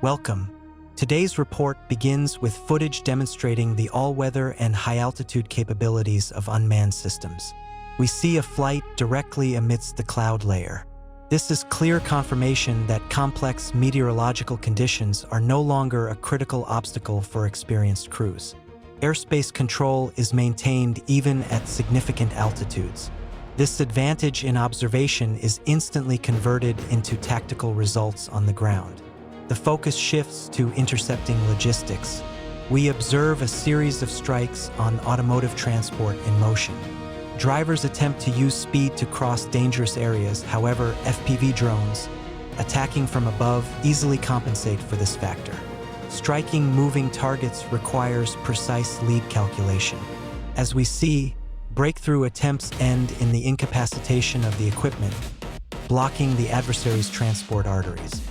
Welcome. Today's report begins with footage demonstrating the all-weather and high-altitude capabilities of unmanned systems. We see a flight directly amidst the cloud layer. This is clear confirmation that complex meteorological conditions are no longer a critical obstacle for experienced crews. Airspace control is maintained even at significant altitudes. This advantage in observation is instantly converted into tactical results on the ground. The focus shifts to intercepting logistics. We observe a series of strikes on automotive transport in motion. Drivers attempt to use speed to cross dangerous areas. However, FPV drones, attacking from above, easily compensate for this factor. Striking moving targets requires precise lead calculation. As we see, breakthrough attempts end in the incapacitation of the equipment, blocking the adversary's transport arteries.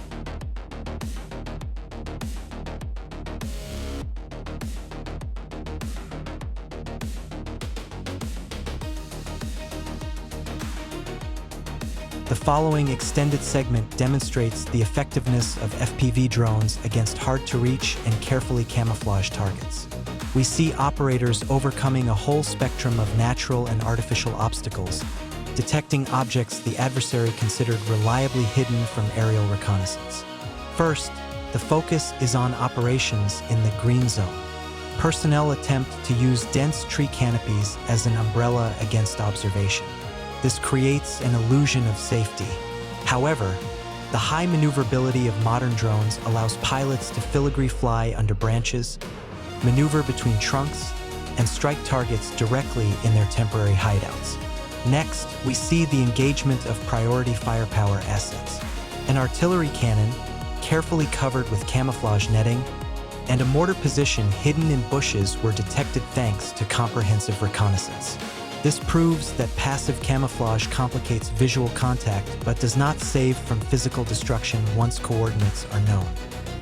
The following extended segment demonstrates the effectiveness of FPV drones against hard-to-reach and carefully camouflaged targets. We see operators overcoming a whole spectrum of natural and artificial obstacles, detecting objects the adversary considered reliably hidden from aerial reconnaissance. First, the focus is on operations in the green zone. Personnel attempt to use dense tree canopies as an umbrella against observation. This creates an illusion of safety. However, the high maneuverability of modern drones allows pilots to filigree fly under branches, maneuver between trunks, and strike targets directly in their temporary hideouts. Next, we see the engagement of priority firepower assets. An artillery cannon, carefully covered with camouflage netting, and a mortar position hidden in bushes were detected thanks to comprehensive reconnaissance. This proves that passive camouflage complicates visual contact but does not save from physical destruction once coordinates are known.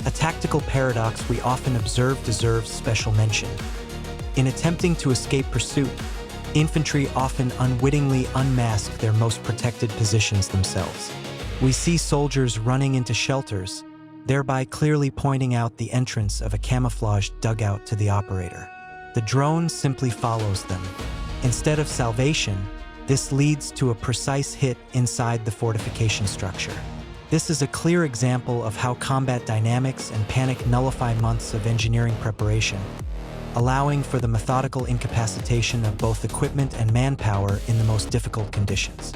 A tactical paradox we often observe deserves special mention. In attempting to escape pursuit, infantry often unwittingly unmask their most protected positions themselves. We see soldiers running into shelters, thereby clearly pointing out the entrance of a camouflaged dugout to the operator. The drone simply follows them. Instead of salvation, this leads to a precise hit inside the fortification structure. This is a clear example of how combat dynamics and panic nullify months of engineering preparation, allowing for the methodical incapacitation of both equipment and manpower in the most difficult conditions.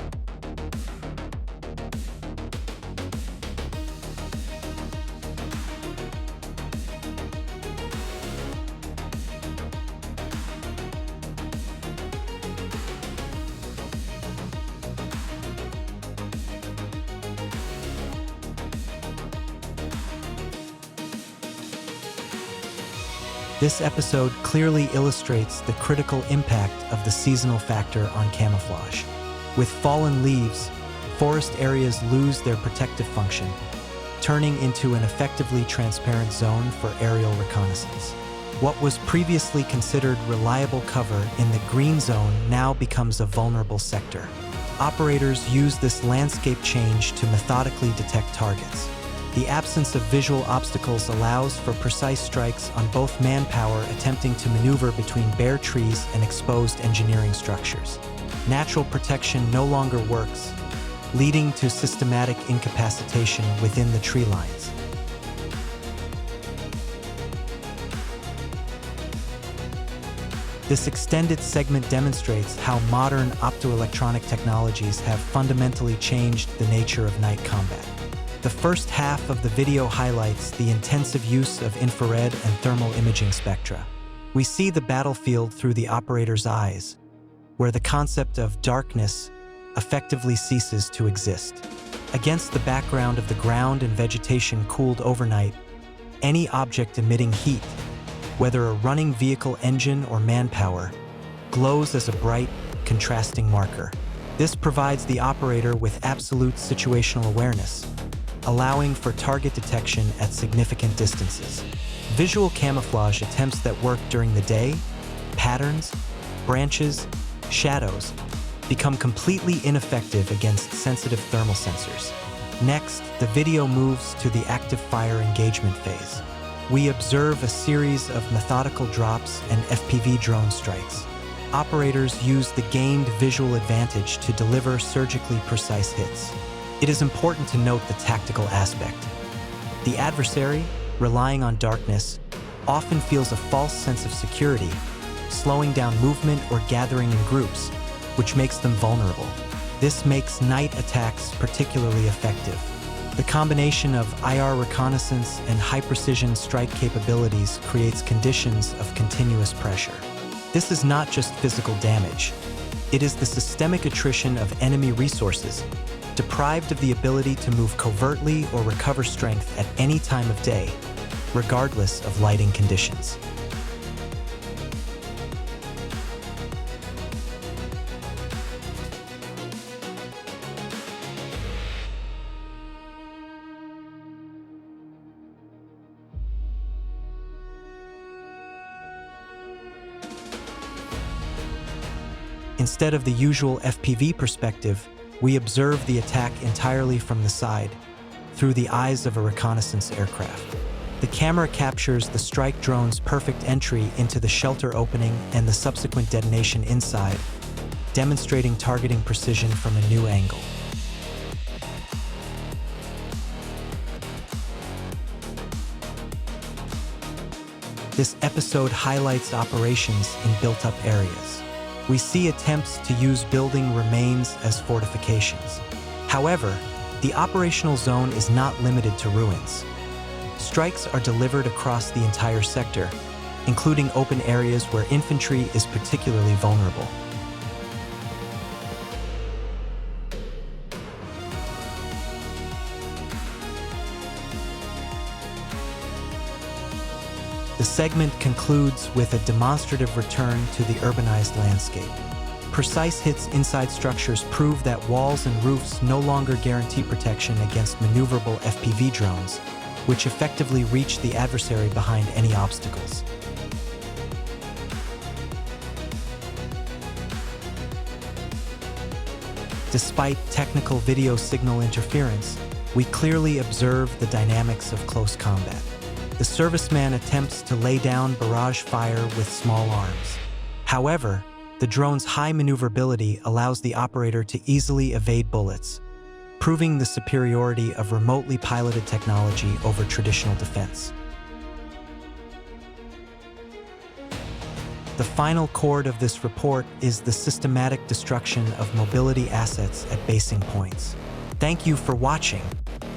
This episode clearly illustrates the critical impact of the seasonal factor on camouflage. With fallen leaves, forest areas lose their protective function, turning into an effectively transparent zone for aerial reconnaissance. What was previously considered reliable cover in the green zone now becomes a vulnerable sector. Operators use this landscape change to methodically detect targets. The absence of visual obstacles allows for precise strikes on both manpower attempting to maneuver between bare trees and exposed engineering structures. Natural protection no longer works, leading to systematic incapacitation within the tree lines. This extended segment demonstrates how modern optoelectronic technologies have fundamentally changed the nature of night combat. The first half of the video highlights the intensive use of infrared and thermal imaging spectra. We see the battlefield through the operator's eyes, where the concept of darkness effectively ceases to exist. Against the background of the ground and vegetation cooled overnight, any object emitting heat, whether a running vehicle engine or manpower, glows as a bright, contrasting marker. This provides the operator with absolute situational awareness, allowing for target detection at significant distances. Visual camouflage attempts that work during the day, patterns, branches, shadows, become completely ineffective against sensitive thermal sensors. Next, the video moves to the active fire engagement phase. We observe a series of methodical drops and FPV drone strikes. Operators use the gained visual advantage to deliver surgically precise hits. It is important to note the tactical aspect. The adversary, relying on darkness, often feels a false sense of security, slowing down movement or gathering in groups, which makes them vulnerable. This makes night attacks particularly effective. The combination of IR reconnaissance and high-precision strike capabilities creates conditions of continuous pressure. This is not just physical damage. It is the systemic attrition of enemy resources, deprived of the ability to move covertly or recover strength at any time of day, regardless of lighting conditions. Instead of the usual FPV perspective, we observe the attack entirely from the side, through the eyes of a reconnaissance aircraft. The camera captures the strike drone's perfect entry into the shelter opening and the subsequent detonation inside, demonstrating targeting precision from a new angle. This episode highlights operations in built-up areas. We see attempts to use building remains as fortifications. However, the operational zone is not limited to ruins. Strikes are delivered across the entire sector, including open areas where infantry is particularly vulnerable. The segment concludes with a demonstrative return to the urbanized landscape. Precise hits inside structures prove that walls and roofs no longer guarantee protection against maneuverable FPV drones, which effectively reach the adversary behind any obstacles. Despite technical video signal interference, we clearly observe the dynamics of close combat. The serviceman attempts to lay down barrage fire with small arms. However, the drone's high maneuverability allows the operator to easily evade bullets, proving the superiority of remotely piloted technology over traditional defense. The final chord of this report is the systematic destruction of mobility assets at basing points. Thank you for watching.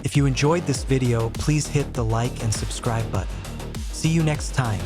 If you enjoyed this video, please hit the like and subscribe button. See you next time.